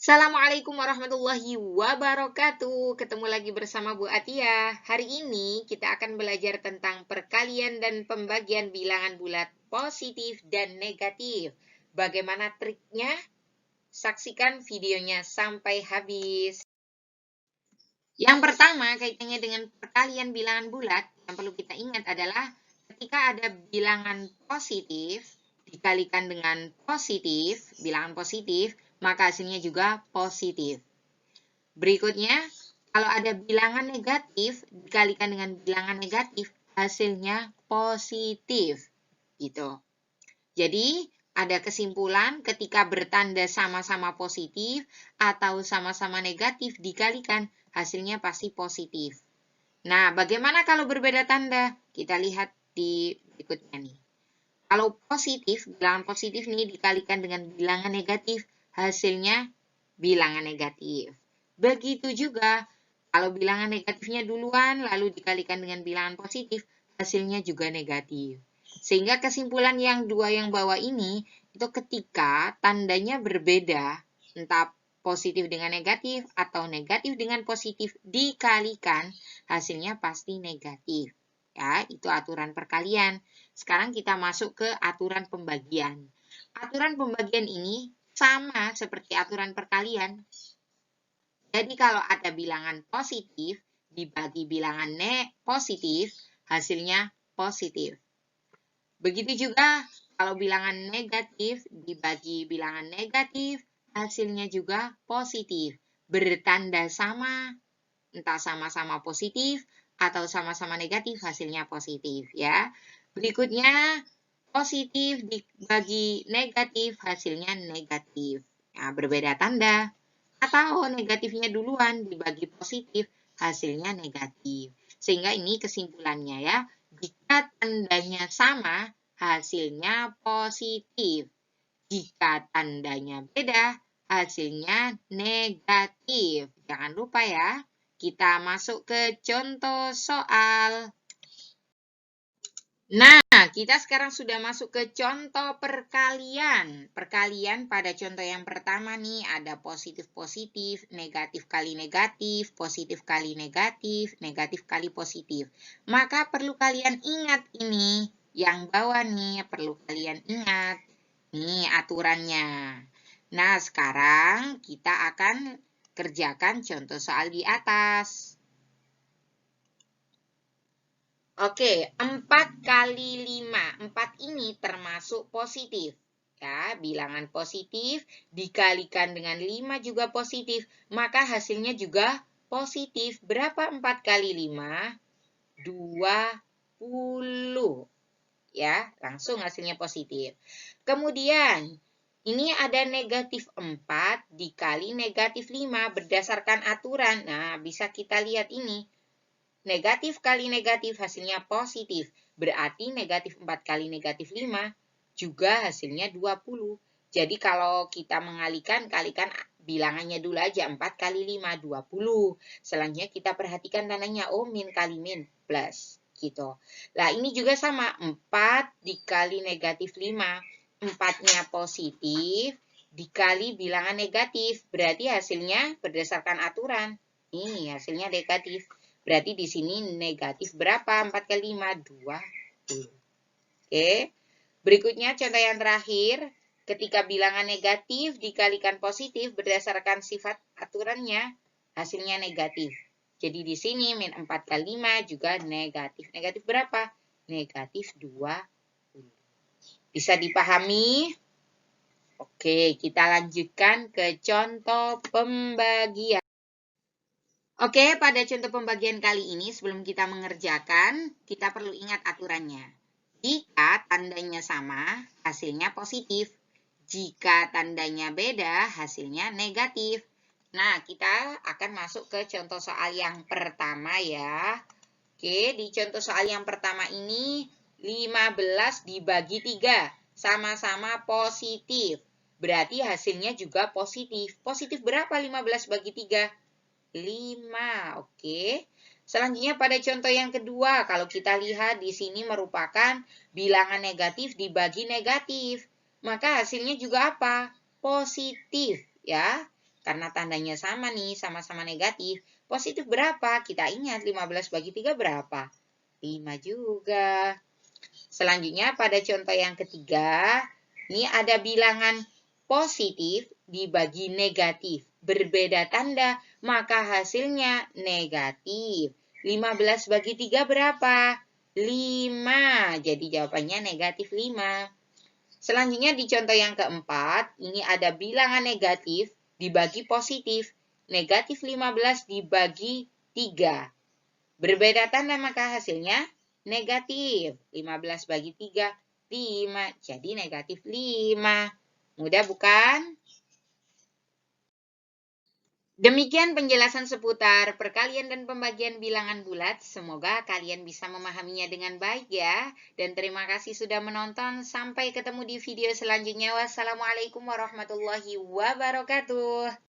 Assalamualaikum warahmatullahi wabarakatuh. Ketemu lagi bersama Bu Atia. Hari ini kita akan belajar tentang perkalian dan pembagian bilangan bulat positif dan negatif. Bagaimana triknya? Saksikan videonya sampai habis. Yang pertama, kaitannya dengan perkalian bilangan bulat, yang perlu kita ingat adalah ketika ada bilangan positif dikalikan dengan positif, bilangan positif, maka hasilnya juga positif. Berikutnya, kalau ada bilangan negatif dikalikan dengan bilangan negatif, hasilnya positif. Gitu. Jadi, ada kesimpulan ketika bertanda sama-sama positif atau sama-sama negatif dikalikan, hasilnya pasti positif. Nah, bagaimana kalau berbeda tanda? Kita lihat di berikutnya nih. Kalau positif, bilangan positif nih dikalikan dengan bilangan negatif, hasilnya bilangan negatif. Begitu juga, kalau bilangan negatifnya duluan, lalu dikalikan dengan bilangan positif, hasilnya juga negatif. Sehingga kesimpulan yang dua yang bawah ini, itu ketika tandanya berbeda, entah positif dengan negatif atau negatif dengan positif dikalikan, hasilnya pasti negatif. Ya, itu aturan perkalian. Sekarang kita masuk ke aturan pembagian. Aturan pembagian ini sama seperti aturan perkalian. Jadi kalau ada bilangan positif dibagi bilangan positif, hasilnya positif. Begitu juga kalau bilangan negatif dibagi bilangan negatif, hasilnya juga positif. Bertanda sama, entah sama-sama positif atau sama-sama negatif, hasilnya positif ya. Berikutnya, positif dibagi negatif, hasilnya negatif. Nah, berbeda tanda. Atau negatifnya duluan dibagi positif, hasilnya negatif. Sehingga ini kesimpulannya ya. Jika tandanya sama, hasilnya positif. Jika tandanya beda, hasilnya negatif. Jangan lupa ya. Kita masuk ke contoh soal. Nah, kita sekarang sudah masuk ke contoh perkalian. Perkalian pada contoh yang pertama nih ada positif-positif, negatif kali negatif, positif kali negatif, negatif kali positif. Maka perlu kalian ingat ini. Yang bawah nih perlu kalian ingat. Nih aturannya. Nah, sekarang kita akan kerjakan contoh soal di atas. Oke, 4 kali 5. 4 ini termasuk positif. Ya, bilangan positif dikalikan dengan 5 juga positif. Maka hasilnya juga positif. Berapa 4 kali 5? 20. Ya, langsung hasilnya positif. Kemudian, ini ada negatif 4 dikali negatif 5 berdasarkan aturan. Nah, bisa kita lihat ini. Negatif kali negatif hasilnya positif. Berarti negatif 4 kali negatif 5 juga hasilnya 20. Jadi kalau kita mengalihkan, kalikan bilangannya dulu aja. 4 kali 5, 20. Selanjutnya kita perhatikan tandanya. Oh, min kali min, plus. Gitu. Nah, ini juga sama. 4 dikali negatif 5. 4-nya positif dikali bilangan negatif. Berarti hasilnya berdasarkan aturan. Ini hasilnya negatif. Berarti di sini negatif berapa? 4 kali 5, 20. Oke. Berikutnya contoh yang terakhir. Ketika bilangan negatif dikalikan positif berdasarkan sifat aturannya, hasilnya negatif. Jadi di sini min 4 kali 5 juga negatif. Negatif berapa? Negatif 20. Bisa dipahami? Oke, kita lanjutkan ke contoh pembagian. Oke, pada contoh pembagian kali ini sebelum kita mengerjakan, kita perlu ingat aturannya. Jika tandanya sama, hasilnya positif. Jika tandanya beda, hasilnya negatif. Nah, kita akan masuk ke contoh soal yang pertama ya. Oke, di contoh soal yang pertama ini 15 dibagi 3, sama-sama positif. Berarti hasilnya juga positif. Positif berapa 15 bagi 3? 5, oke. Selanjutnya pada contoh yang kedua, kalau kita lihat di sini merupakan bilangan negatif dibagi negatif. Maka hasilnya juga apa? Positif, ya. Karena tandanya sama nih, sama-sama negatif. Positif berapa? Kita ingat 15 bagi 3 berapa? 5 juga. Selanjutnya pada contoh yang ketiga, ini ada bilangan positif dibagi negatif. Berbeda tanda, maka hasilnya negatif. 15 bagi 3 berapa? 5. Jadi jawabannya negatif 5. Selanjutnya di contoh yang keempat, ini ada bilangan negatif dibagi positif. Negatif 15 dibagi 3. Berbeda tanda maka hasilnya negatif. 15 bagi 3, 5. Jadi negatif 5. Mudah bukan? Demikian penjelasan seputar perkalian dan pembagian bilangan bulat. Semoga kalian bisa memahaminya dengan baik ya. Dan terima kasih sudah menonton. Sampai ketemu di video selanjutnya. Wassalamualaikum warahmatullahi wabarakatuh.